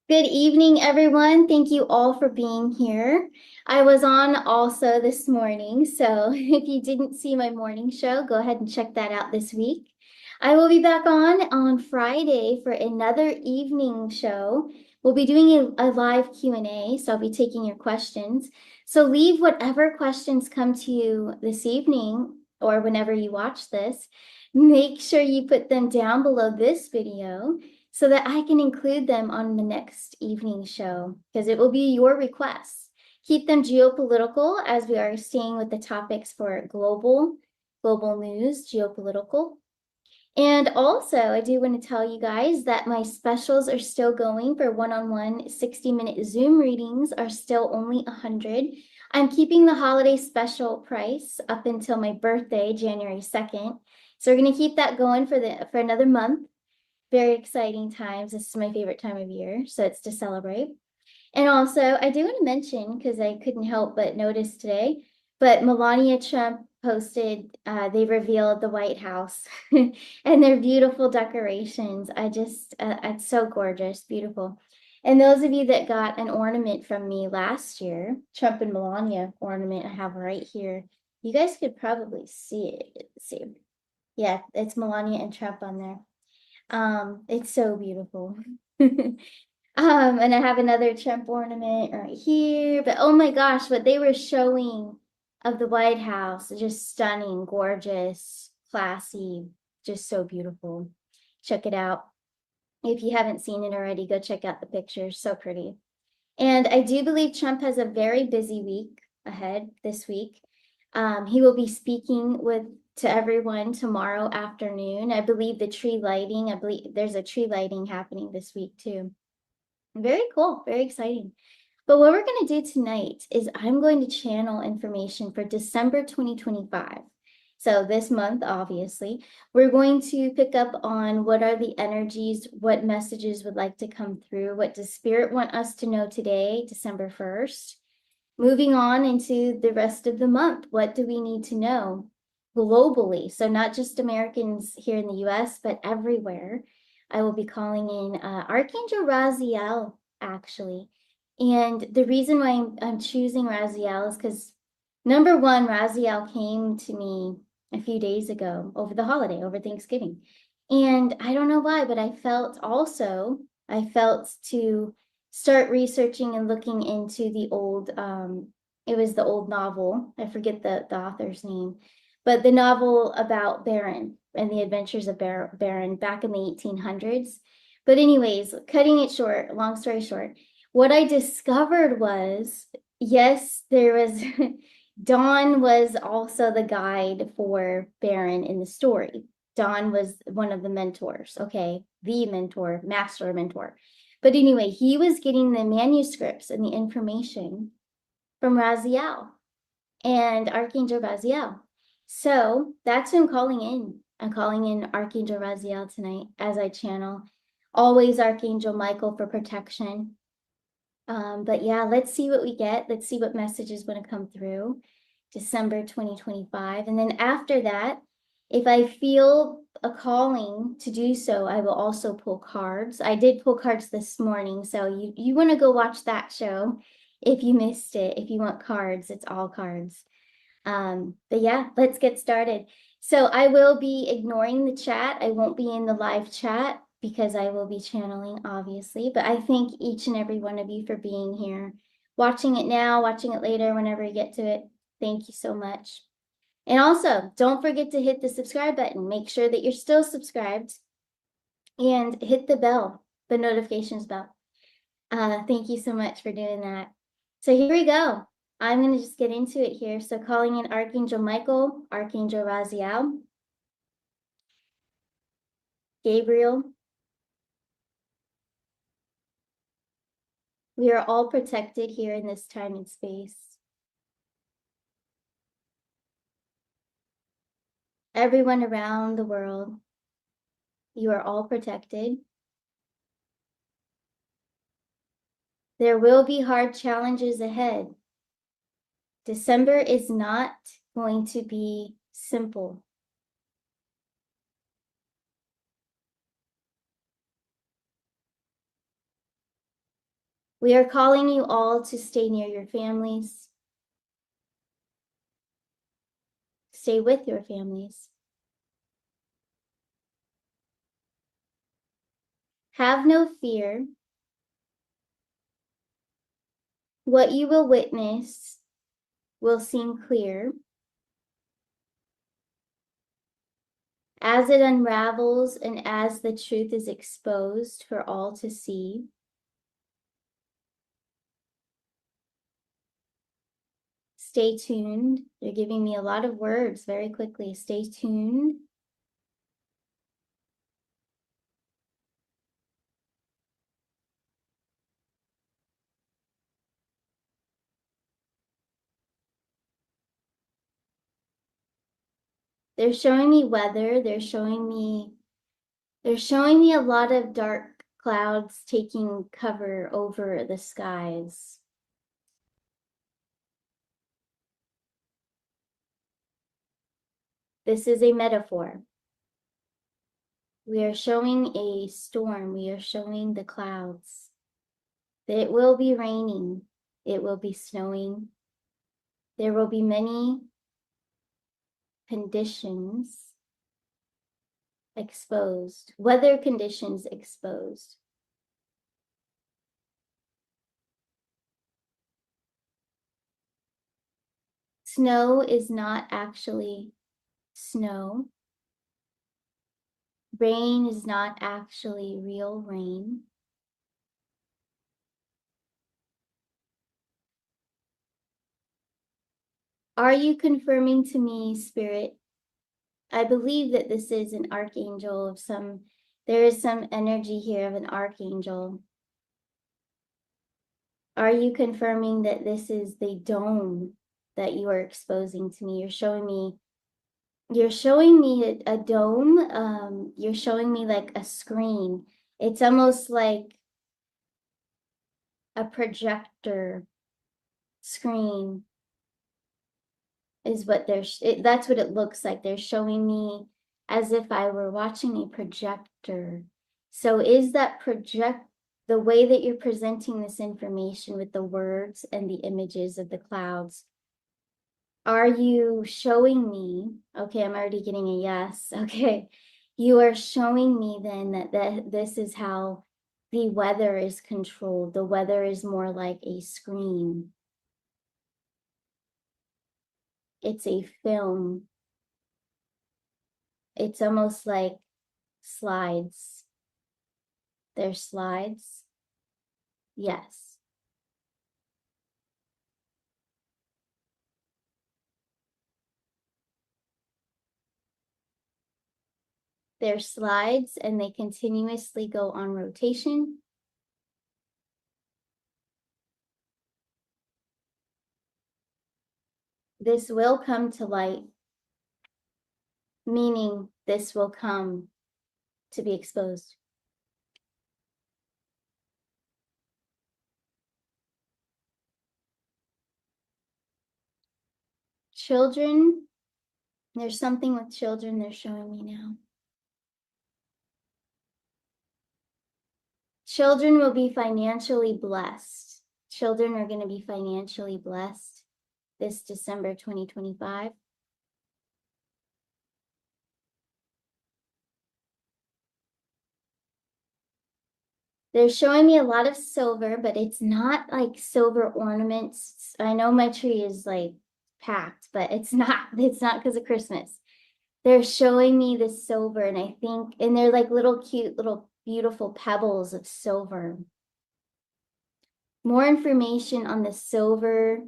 Good evening, everyone. Thank you all for being here. I was on also this morning, so if you didn't see my morning show, go ahead and check that out this week. I will be back on Friday for another evening show. We'll be doing a live Q&A, so I'll be taking your questions. So leave whatever questions come to you this evening or whenever you watch this. Make sure you put them down below this video so that I can include them on the next evening show because it will be your requests. Keep them geopolitical as we are staying with the topics for global news, geopolitical. And also, I do want to tell you guys that my specials are still going for one-on-one 60-minute Zoom readings are still only 100. I'm keeping the holiday special price up until my birthday, January 2nd. So we're going to keep that going for another month. Very exciting times. This is my favorite time of year, so it's to celebrate. And also, I do want to mention, because I couldn't help but notice today, but Melania Trump posted, they revealed the White House and their beautiful decorations. It's so gorgeous, beautiful. And those of you that got an ornament from me last year, Trump and Melania ornament, I have right here. You guys could probably see it. Let's see. Yeah, it's Melania and Trump on there. It's so beautiful. And I have another Trump ornament right here. But oh my gosh, what they were showing of the White House, just stunning, gorgeous, classy, just so beautiful. Check it out. If you haven't seen it already, go check out the pictures. So pretty. And I do believe Trump has a very busy week ahead this week. He will be speaking to everyone tomorrow afternoon. I believe I believe there's a tree lighting happening this week too. Very cool, very exciting. But what we're going to do tonight is I'm going to channel information for December 2025. So this month, obviously, we're going to pick up on what are the energies, what messages would like to come through, what does Spirit want us to know today, December 1st. Moving on into the rest of the month, what do we need to know globally? So not just Americans here in the US, but everywhere. I will be calling in Archangel Raziel, actually. And the reason why I'm choosing Raziel is because number one, Raziel came to me a few days ago over the holiday, over Thanksgiving. And I don't know why, but I felt to start researching and looking into the old, it was the old novel. I forget the author's name, but the novel about Baron and the adventures of Baron back in the 1800s. But anyways, cutting it short, long story short, what I discovered was, yes, there was, Dawn was also the guide for Baron in the story. Dawn was one of the mentors, okay, the mentor, master mentor. But anyway, he was getting the manuscripts and the information from Raziel and Archangel Raziel. So that's who I'm calling in. I'm calling in Archangel Raziel tonight as I channel. Always Archangel Michael for protection. But yeah, let's see what we get. Let's see what messages want to come through December 2025. And then after that, if I feel a calling to do so, I will also pull cards. I did pull cards this morning, so you want to go watch that show if you missed it. If you want cards, it's all cards. But yeah, let's get started. So I will be ignoring the chat. I won't be in the live chat because I will be channeling, obviously. But I thank each and every one of you for being here, watching it now, watching it later, whenever you get to it. Thank you so much. And also, don't forget to hit the subscribe button. Make sure that you're still subscribed and hit the bell, the notifications bell. Thank you so much for doing that. So here we go. I'm going to just get into it here. So calling in Archangel Michael, Archangel Raziel, Gabriel. We are all protected here in this time and space. Everyone around the world, you are all protected. There will be hard challenges ahead. December is not going to be simple. We are calling you all to stay near your families. Stay with your families. Have no fear. What you will witness will seem clear. As it unravels and as the truth is exposed for all to see, stay tuned. They're giving me a lot of words very quickly. Stay tuned. They're showing me weather. They're showing me a lot of dark clouds taking cover over the skies. This is a metaphor. We are showing a storm. We are showing the clouds. It will be raining. It will be snowing. There will be many conditions exposed, weather conditions exposed. Snow is not actually snow. Rain is not actually real rain. Are you confirming to me, Spirit? I believe that this is an archangel of some, there is some energy here of an archangel. Are you confirming that this is the dome that you are exposing to me? You're showing me a dome. You're showing me like a screen. It's almost like a projector screen is what that's what it looks like. They're showing me as if I were watching a projector. So is that the way that you're presenting this information with the words and the images of the clouds? Are you showing me? Okay, I'm already getting a yes. Okay. You are showing me then that this is how the weather is controlled. The weather is more like a screen. It's a film. It's almost like slides. They're slides. Yes. They're slides and they continuously go on rotation. This will come to light, meaning this will come to be exposed. Children, there's something with children they're showing me now. Children will be financially blessed. Children are going to be financially blessed this December 2025. They're showing me a lot of silver, but it's not like silver ornaments. I know my tree is like packed, but it's not because of Christmas. They're showing me the silver, and they're like little cute, little beautiful pebbles of silver. More information on the silver,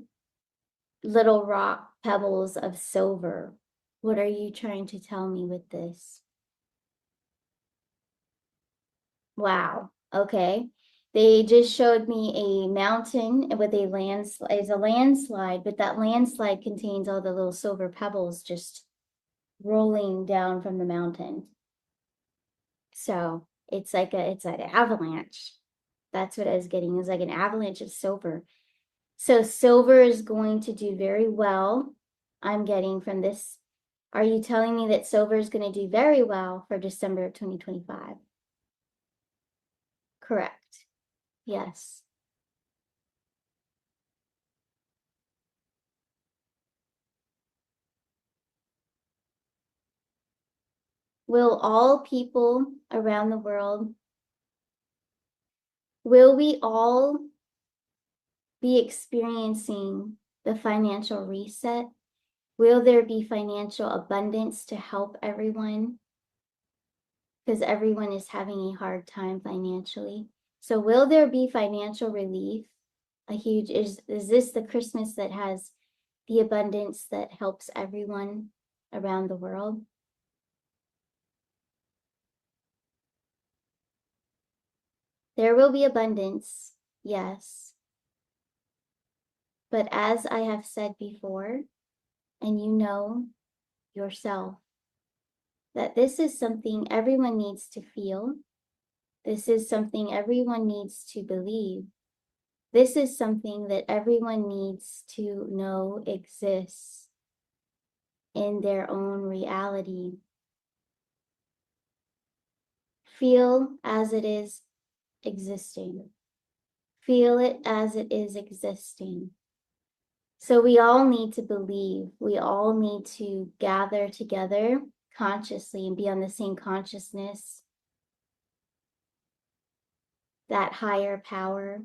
little rock pebbles of silver. What are you trying to tell me with this? Wow. Okay. They just showed me a mountain with a landslide, but that landslide contains all the little silver pebbles just rolling down from the mountain. So it's like an avalanche. That's what I was getting. It was like an avalanche of silver. So silver is going to do very well. I'm getting from this. Are you telling me that silver is going to do very well for December of 2025? Correct. Yes. Will all people around the world, will we all be experiencing the financial reset? Will there be financial abundance to help everyone? Because everyone is having a hard time financially. So will there be financial relief? Is this the Christmas that has the abundance that helps everyone around the world? There will be abundance, yes. But as I have said before, and you know yourself, that this is something everyone needs to feel. This is something everyone needs to believe. This is something that everyone needs to know exists in their own reality. Feel as it is existing. Feel it as it is existing. So we all need to believe. We all need to gather together consciously and be on the same consciousness, that higher power,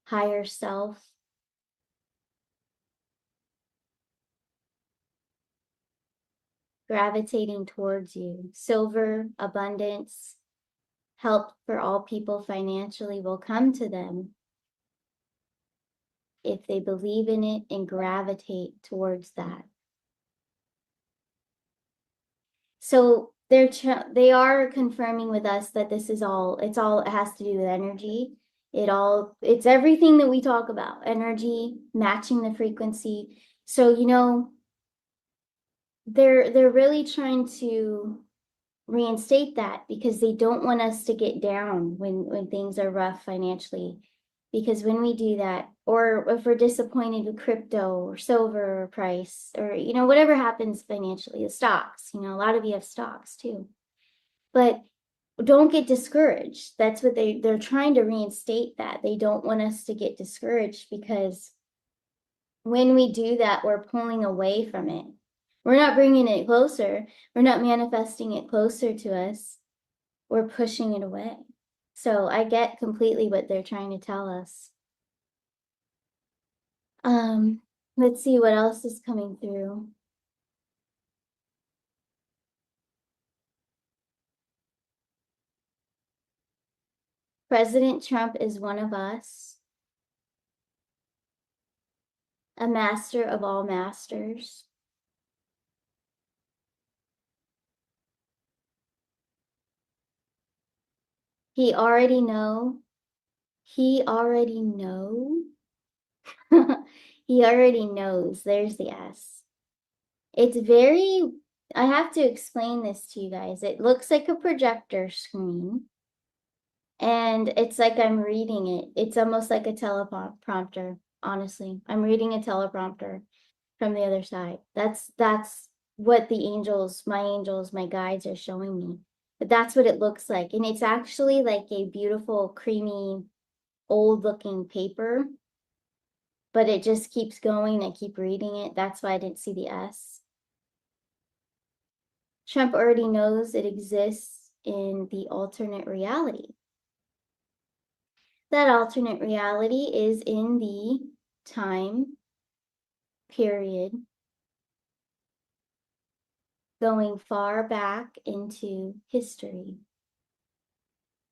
higher self. Gravitating towards you. Silver, abundance, help for all people financially will come to them if they believe in it and gravitate towards that. So they are confirming with us that this is all, it has to do with energy. It's everything that we talk about, energy, matching the frequency. So, they're really trying to reinstate that because they don't want us to get down when things are rough financially. Because when we do that, or if we're disappointed with crypto or silver or price, or whatever happens financially, the stocks, a lot of you have stocks too. But don't get discouraged. That's what they're trying to reinstate that. They don't want us to get discouraged because when we do that, we're pulling away from it. We're not bringing it closer. We're not manifesting it closer to us. We're pushing it away. So I get completely what they're trying to tell us. Let's see what else is coming through. President Trump is one of us, a master of all masters. He already know. He already know. He already knows. There's the S. It's very, I have to explain this to you guys. It looks like a projector screen. And it's like I'm reading it. It's almost like a teleprompter, honestly. I'm reading a teleprompter from the other side. That's what the angels, my guides are showing me. But that's what it looks like. And it's actually like a beautiful, creamy, old looking paper. But it just keeps going. I keep reading it. That's why I didn't see the S. Trump already knows it exists in the alternate reality. That alternate reality is in the time period going far back into history.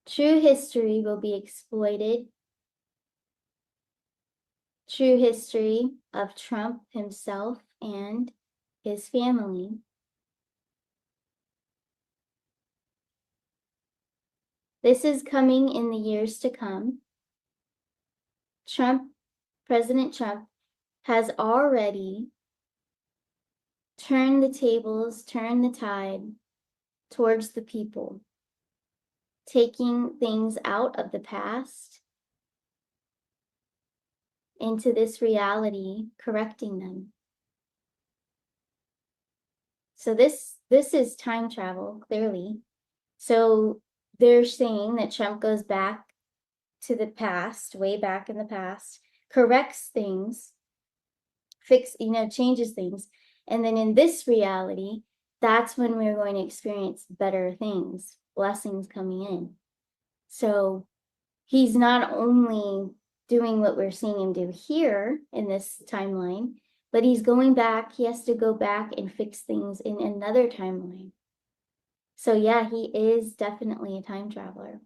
True history will be exploited. True history of Trump himself and his family. This is coming in the years to come. President Trump has already turned the tables, turned the tide towards the people, taking things out of the past into this reality, correcting them. So this is time travel, clearly. So they're saying that Trump goes back to the past, way back in the past, corrects things, changes things. And then in this reality, that's when we're going to experience better things, blessings coming in. So he's not only doing what we're seeing him do here in this timeline, but he's going back. He has to go back and fix things in another timeline. So yeah, he is definitely a time traveler.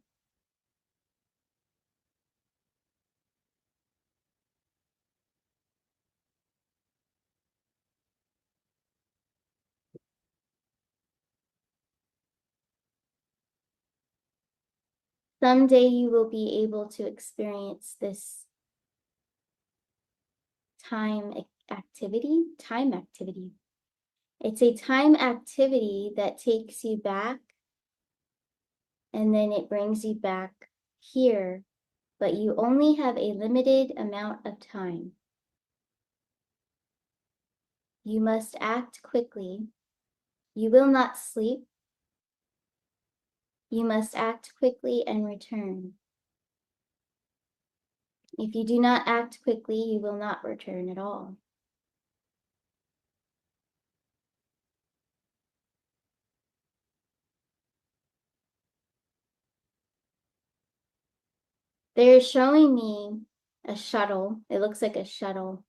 Someday you will be able to experience this time activity. It's a time activity that takes you back and then it brings you back here, but you only have a limited amount of time. You must act quickly. You will not sleep. You must act quickly and return. If you do not act quickly, you will not return at all. They're showing me a shuttle. It looks like a shuttle.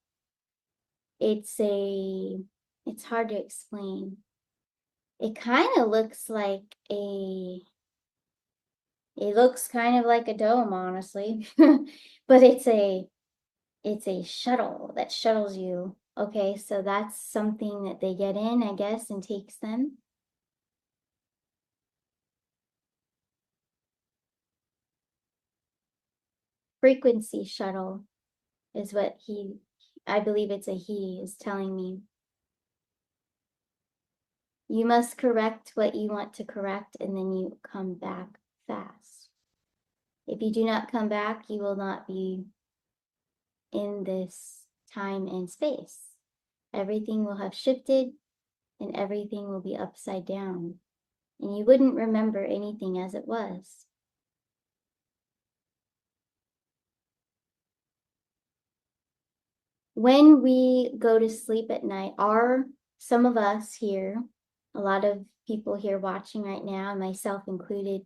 It's hard to explain. It kind of looks like it looks kind of like a dome, honestly. But it's a shuttle that shuttles you. Okay, so that's something that they get in, I guess, and takes them. Frequency shuttle is what I believe it's a he, is telling me. You must correct what you want to correct, and then you come back fast. If you do not come back, you will not be in this time and space. Everything will have shifted and everything will be upside down, and you wouldn't remember anything as it was. When we go to sleep at night, some of us here, a lot of people here watching right now, myself included,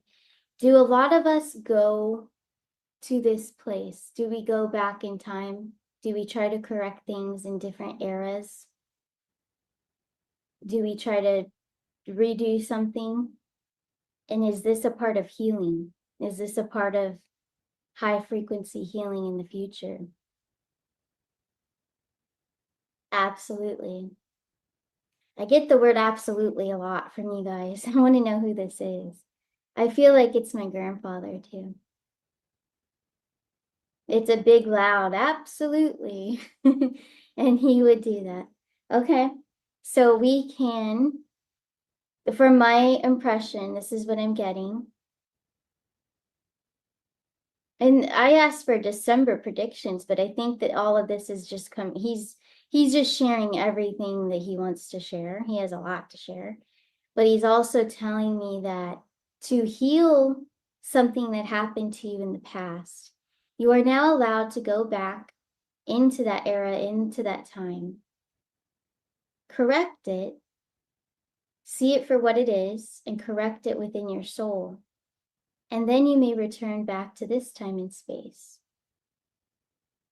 do a lot of us go to this place? Do we go back in time? Do we try to correct things in different eras? Do we try to redo something? And is this a part of healing? Is this a part of high frequency healing in the future? Absolutely. I get the word absolutely a lot from you guys. I want to know who this is. I feel like it's my grandfather too. It's a big, loud, absolutely. And he would do that. Okay. So we can, from my impression, this is what I'm getting. And I asked for December predictions, but I think that all of this is just he's just sharing everything that he wants to share. He has a lot to share. But he's also telling me that to heal something that happened to you in the past, you are now allowed to go back into that era, into that time, correct it, see it for what it is, and correct it within your soul. And then you may return back to this time and space.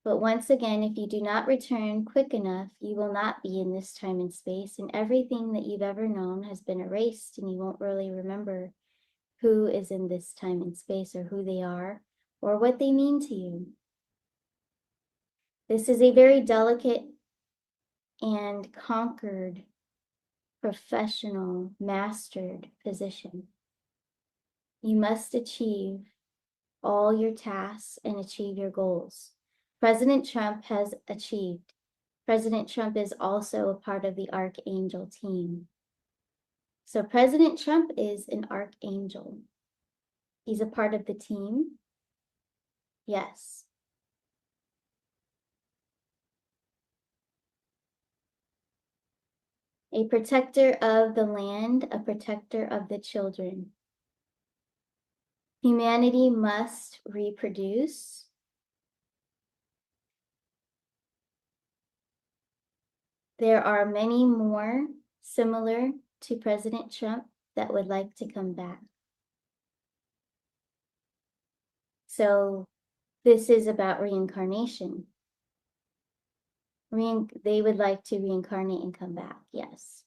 But once again, if you do not return quick enough, you will not be in this time and space, and everything that you've ever known has been erased, and you won't really remember who is in this time and space, or who they are, or what they mean to you. This is a very delicate and conquered, professional, mastered position. You must achieve all your tasks and achieve your goals. President Trump has achieved. President Trump is also a part of the Archangel team. So President Trump is an Archangel. He's a part of the team. Yes. A protector of the land, a protector of the children. Humanity must reproduce. There are many more similar to President Trump that would like to come back. So this is about reincarnation. They would like to reincarnate and come back, yes.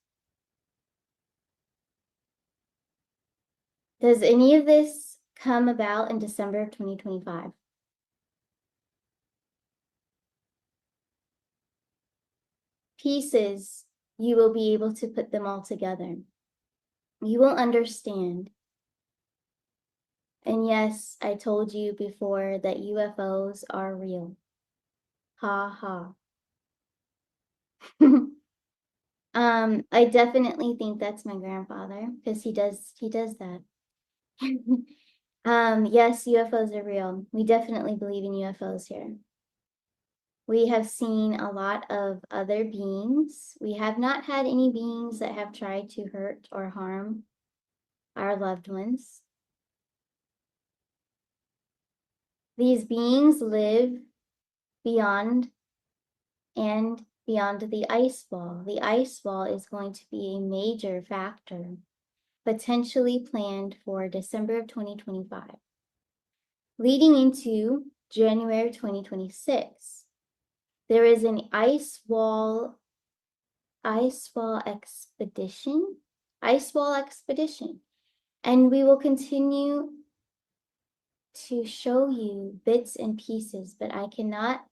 Does any of this come about in December of 2025? Pieces, you will be able to put them all together. You will understand. And yes, I told you before that UFOs are real. Ha ha. I definitely think that's my grandfather because he does that. Yes, UFOs are real. We definitely believe in UFOs here. We have seen a lot of other beings. We have not had any beings that have tried to hurt or harm our loved ones. These beings live beyond and beyond the ice wall. The ice wall is going to be a major factor, potentially planned for December of 2025. Leading into January 2026, there is an ice wall expedition, and we will continue to show you bits and pieces, but I cannot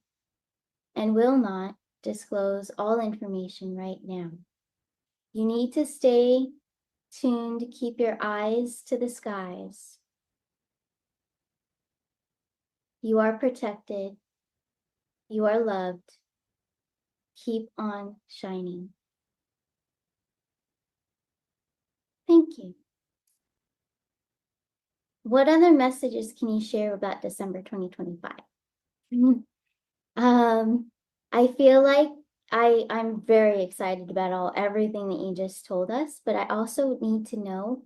and will not disclose all information right now. You need to stay tuned, keep your eyes to the skies. You are protected. You are loved. Keep on shining. Thank you. What other messages can you share about December 2025? I feel like I'm very excited about everything that you just told us, but I also need to know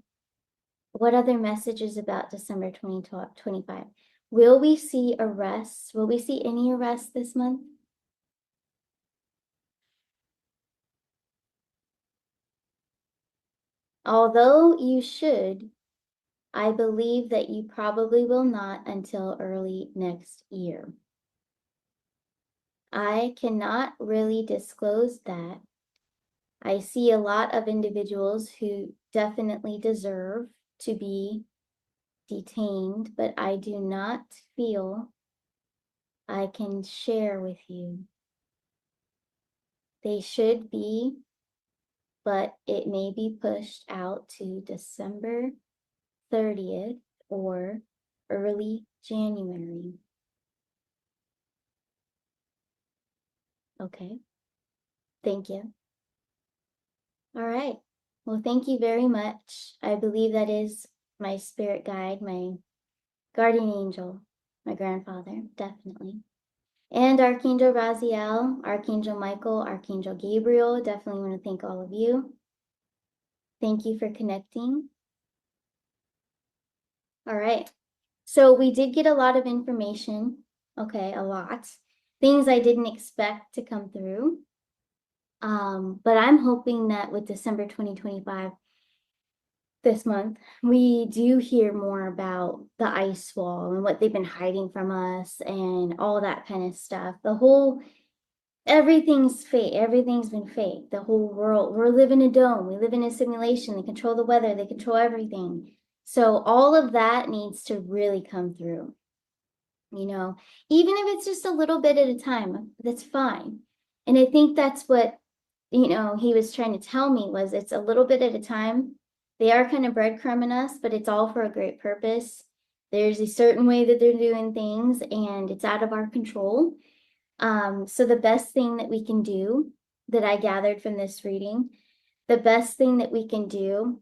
what other messages about December 2025. Will we see arrests? Will we see any arrests this month? Although you should, I believe that you probably will not until early next year. I cannot really disclose that. I see a lot of individuals who definitely deserve to be detained, but I do not feel I can share with you. They should be, but it may be pushed out to December 30th or early January. Okay. Thank you. All right. Well, thank you very much. I believe that is my spirit guide, my guardian angel, my grandfather, definitely. And Archangel Raziel, Archangel Michael, Archangel Gabriel, definitely want to thank all of you. Thank you for connecting. All right. So we did get a lot of information. Okay, a lot. Things I didn't expect to come through. But I'm hoping that with December 2025, this month, we do hear more about the ice wall and what they've been hiding from us and all that kind of stuff. Everything's fake. Everything's been fake. The whole world, we're living in a dome. We live in a simulation. They control the weather. They control everything. So all of that needs to really come through. Even if it's just a little bit at a time, that's fine. And I think that's what, he was trying to tell me was it's a little bit at a time. They are kind of breadcrumbing us, but it's all for a great purpose. There's a certain way that they're doing things and it's out of our control. So the best thing that we can do that I gathered from this reading, the best thing that we can do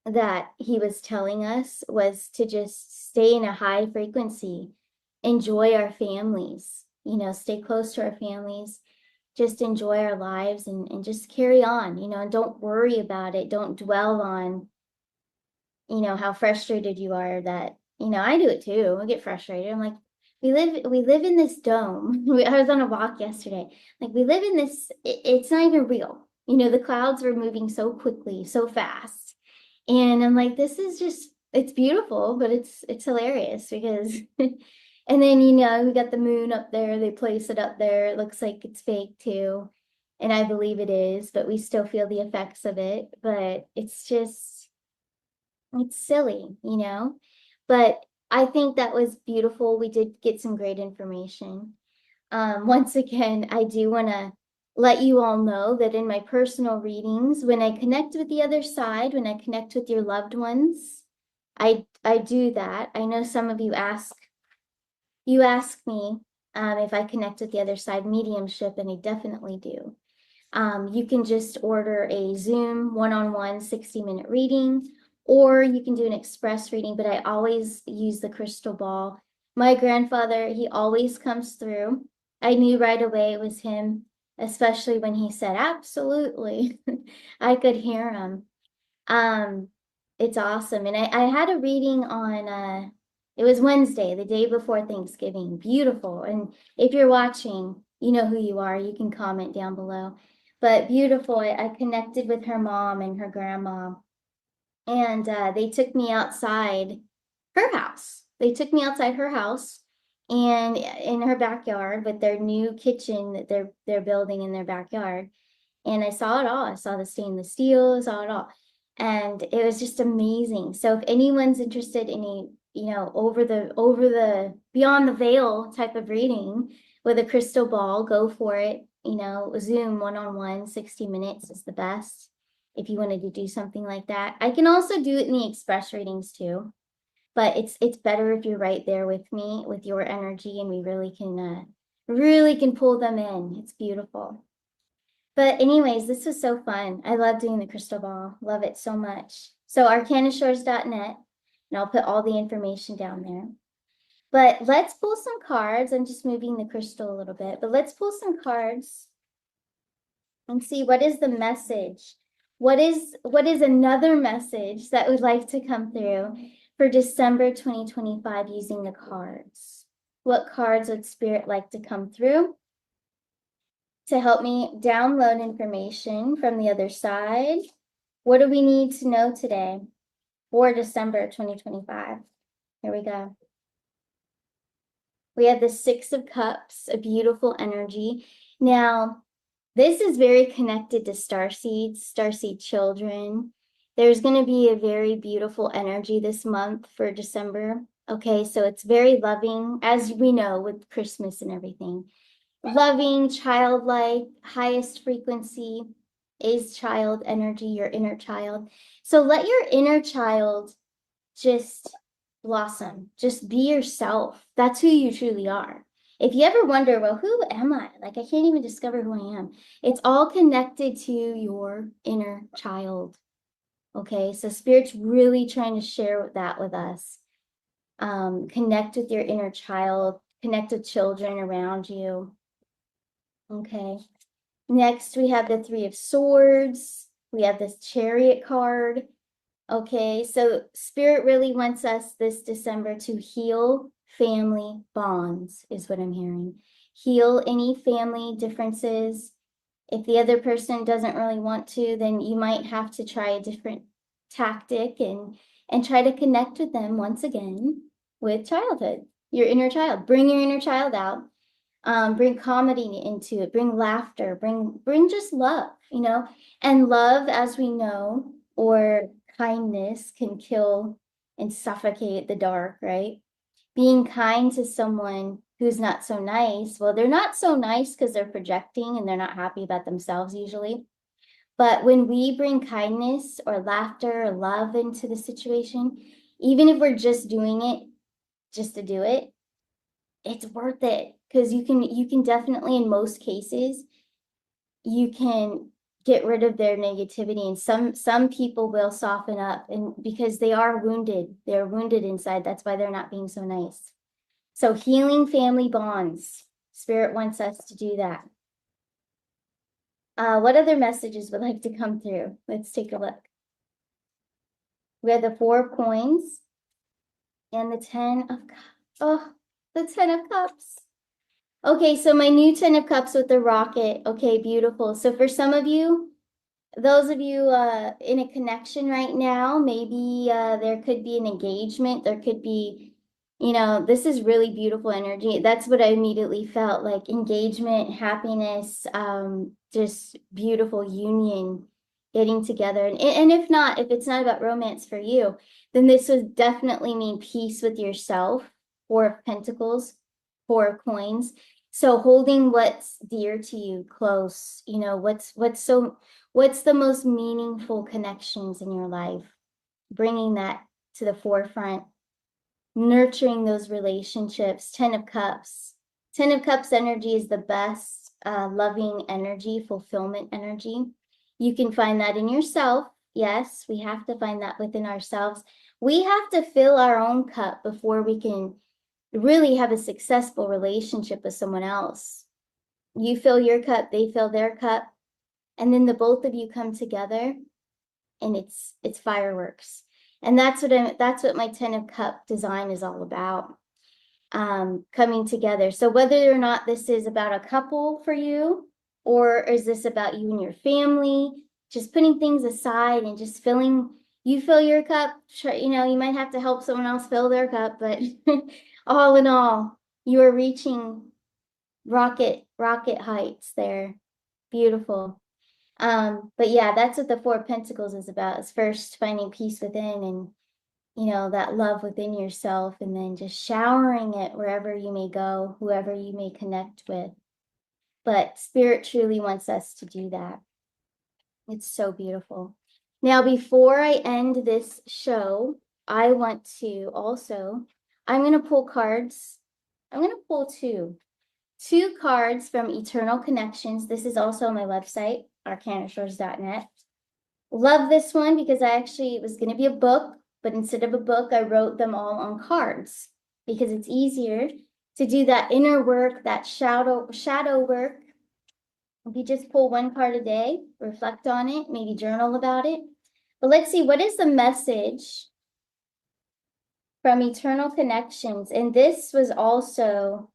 that he was telling us was to just stay in a high frequency, enjoy our families, stay close to our families, just enjoy our lives and just carry on, and don't worry about it. Don't dwell on, how frustrated you are that, I do it too. I get frustrated. I'm like, we live in this dome. I was on a walk yesterday. Like we live in this, it's not even real. You know, the clouds were moving so quickly, so fast. And I'm like, this is just, it's beautiful, but it's hilarious because and then, you know, we got the moon up there, they place it up there. It looks like it's fake too. And I believe it is, but we still feel the effects of it. But it's just, it's silly, you know? But I think that was beautiful. We did get some great information. Once again, I do want to let you all know that in my personal readings, when I connect with the other side, when I connect with your loved ones, I do that. I know some of you ask me if I connect with the other side mediumship, and I definitely do. You can just order a Zoom one-on-one 60-minute reading, or you can do an express reading, but I always use the crystal ball. My grandfather, he always comes through. I knew right away it was him, especially when he said, absolutely. I could hear him. It's awesome. And I had a reading on, it was Wednesday, the day before Thanksgiving. Beautiful. And if you're watching, you know who you are. You can comment down below. But beautiful. I connected with her mom and her grandma, and they took me outside her house. They took me outside her house and in her backyard with their new kitchen that they're building in their backyard. And I saw it all. I saw the stainless steel, saw it all. And it was just amazing. So if anyone's interested in a, you know, over the beyond the veil type of reading with a crystal ball, go for it. You know, Zoom one-on-one, 60 minutes is the best if you wanted to do something like that. I can also do it in the express readings too, but it's better if you're right there with me, with your energy, and we really can pull them in. It's beautiful. But anyways, this was so fun. I love doing the crystal ball. Love it so much. So arcanashores.net, and I'll put all the information down there. But let's pull some cards. I'm just moving the crystal a little bit, but let's pull some cards and see what is the message. What is another message that would like to come through for December 2025 using the cards? What cards would Spirit like to come through to help me download information from the other side? What do we need to know today for December 2025? Here we go. We have the Six of Cups, a beautiful energy. Now, this is very connected to starseed children. There's going to be a very beautiful energy this month for December. Okay, so it's very loving, as we know with Christmas and everything. Loving, childlike, highest frequency is child energy, your inner child. So let your inner child just blossom. Just be yourself. That's who you truly are. If you ever wonder, well, who am I? Like, I can't even discover who I am. It's all connected to your inner child. Okay, so Spirit's really trying to share that with us. Connect with your inner child, connect with children around you. Okay. Next, we have the Three of Swords. We have this Chariot card. Okay, so Spirit really wants us this December to heal family bonds, is what I'm hearing. Heal any family differences. If the other person doesn't really want to, then you might have to try a different tactic and try to connect with them once again with childhood, your inner child. Bring your inner child out. Bring comedy into it, bring laughter, bring just love, you know. And love, as we know, or kindness can kill and suffocate the dark, right? Being kind to someone who's not so nice, well, they're not so nice because they're projecting and they're not happy about themselves usually. But when we bring kindness or laughter or love into the situation, even if we're just doing it just to do it, it's worth it, because you can definitely, in most cases, you can get rid of their negativity, and some people will soften up, and because they're wounded inside. That's why they're not being so nice. So healing family bonds, Spirit wants us to do that. What other messages would like to come through? Let's take a look. We have the Four of Coins and the Ten of Cups. Oh, the Ten of Cups. Okay, so my new Ten of Cups with the rocket. Okay, beautiful. So for some of you, those of you in a connection right now, maybe there could be an engagement. There could be, this is really beautiful energy. That's what I immediately felt like engagement, happiness, just beautiful union, getting together. And if not, if it's not about romance for you, then this would definitely mean peace with yourself. Four of Pentacles, Four of Coins. So holding what's dear to you close, what's the most meaningful connections in your life, bringing that to the forefront, nurturing those relationships. 10 of Cups. 10 of Cups energy is the best loving energy, fulfillment energy. You can find that in yourself. Yes, we have to find that within ourselves. We have to fill our own cup before we can really have a successful relationship with someone else. You fill your cup, they fill their cup, and then the both of you come together, and it's fireworks. And that's what my 10 of Cup design is all about. Coming together. So whether or not this is about a couple for you, or is this about you and your family, just putting things aside and just you fill your cup, you might have to help someone else fill their cup, but all in all, you are reaching rocket heights there. Beautiful. But yeah, that's what the Four of Pentacles is about, is first finding peace within and, that love within yourself, and then just showering it wherever you may go, whoever you may connect with. But Spirit truly wants us to do that. It's so beautiful. Now, before I end this show, I want to also, I'm going to pull cards. I'm going to pull two cards from Eternal Connections. This is also on my website, arcanashores.net. Love this one because it was going to be a book, but instead of a book, I wrote them all on cards because it's easier to do that inner work, that shadow work. If you just pull one card a day, reflect on it, maybe journal about it. But let's see, what is the message from Eternal Connections? And this was also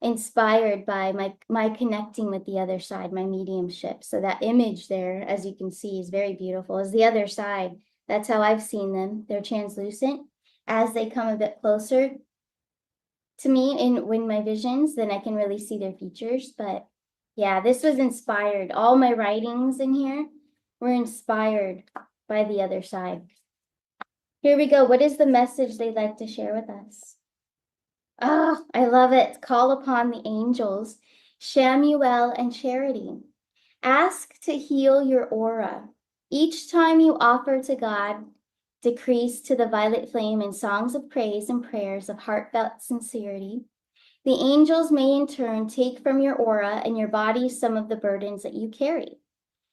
inspired by my connecting with the other side, my mediumship. So that image there, as you can see, is very beautiful, is the other side. That's how I've seen them. They're translucent. As they come a bit closer to me in my visions, then I can really see their features. But yeah, this was inspired. All my writings in here were inspired by the other side. Here we go. What is the message they'd like to share with us? Oh, I love it. Call upon the angels, Shamuel and Charity. Ask to heal your aura. Each time you offer to God, decrease to the violet flame in songs of praise and prayers of heartfelt sincerity. The angels may in turn take from your aura and your body some of the burdens that you carry.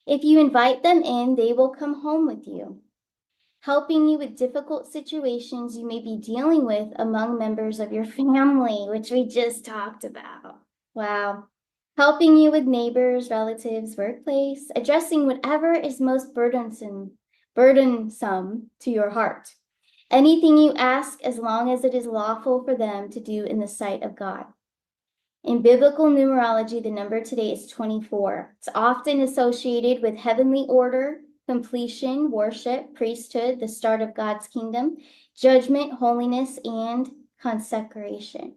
If you invite them in, they will come home with you, helping you with difficult situations you may be dealing with among members of your family, which we just talked about. Wow. Helping you with neighbors, relatives, workplace, addressing whatever is most burdensome to your heart. Anything you ask, as long as it is lawful for them to do in the sight of God. In biblical numerology, the number today is 24. It's often associated with heavenly order, completion, worship, priesthood, the start of God's kingdom, judgment, holiness, and consecration.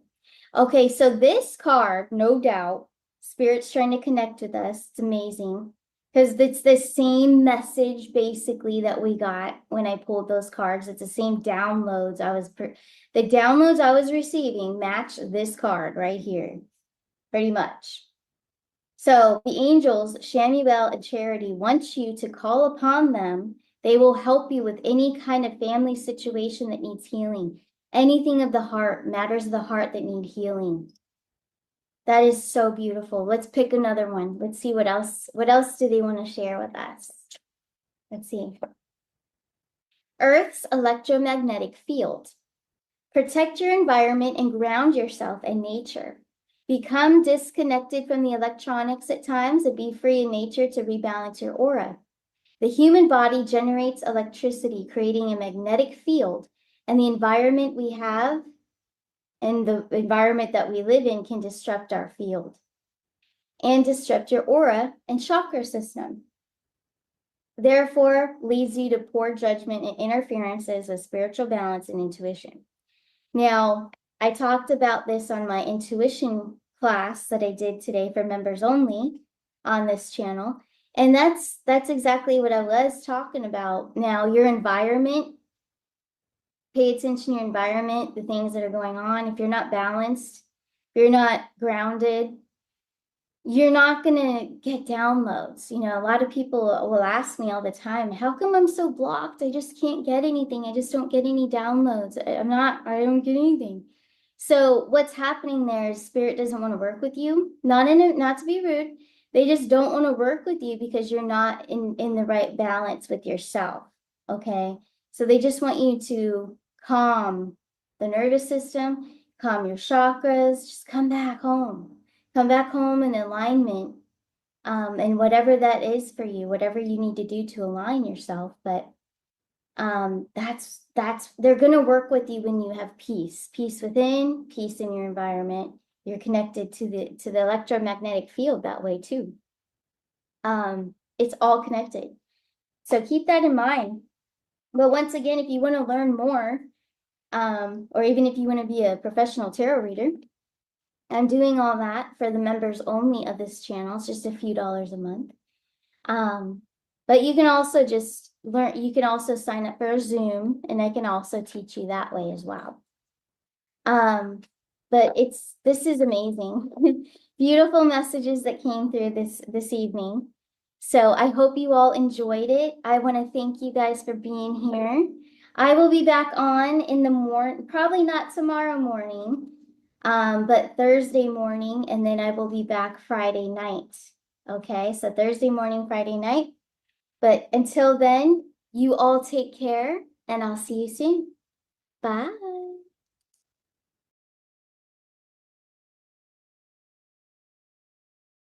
Okay, so this card, no doubt, Spirit's trying to connect with us. It's amazing because it's the same message basically that we got when I pulled those cards. It's the same downloads the downloads I was receiving match this card right here, pretty much. So the angels, Shamuel and Charity, want you to call upon them. They will help you with any kind of family situation that needs healing. Anything of the heart, matters of the heart that need healing. That is so beautiful. Let's pick another one. Let's see what else do they want to share with us? Let's see. Earth's electromagnetic field. Protect your environment and ground yourself in nature. Become disconnected from the electronics at times and be free in nature to rebalance your aura. The human body generates electricity, creating a magnetic field, and the environment we have and the environment that we live in can disrupt our field and disrupt your aura and chakra system. therefore leads you to poor judgment and interferences with spiritual balance and intuition. Now, I talked about this on my intuition class that I did today for members only on this channel. And that's exactly what I was talking about. Now, your environment, pay attention to your environment, the things that are going on. If you're not balanced, if you're not grounded, you're not going to get downloads. You know, a lot of people will ask me all the time, how come I'm so blocked? I just can't get anything. I just don't get any downloads. I don't get anything. So what's happening there is spirit doesn't want to work with you. Not to be rude. They just don't want to work with you because you're not in the right balance with yourself. Okay. So they just want you to calm the nervous system, calm your chakras, just come back home. Come back home in alignment, and whatever that is for you, whatever you need to do to align yourself. But that's they're gonna work with you when you have peace within, peace in your environment. You're connected to the electromagnetic field that way too. It's all connected. So keep that in mind. But once again, if you want to learn more, or even if you want to be a professional tarot reader, I'm doing all that for the members only of this channel. It's just a few dollars a month. But you can also just learn, you can also sign up for a Zoom and I can also teach you that way as well. But this is amazing. Beautiful messages that came through this evening. So I hope you all enjoyed it. I want to thank you guys for being here. I will be back on in the morning, probably not tomorrow morning, but Thursday morning, and then I will be back Friday night. Okay, so Thursday morning, Friday night. But until then, you all take care, and I'll see you soon. Bye.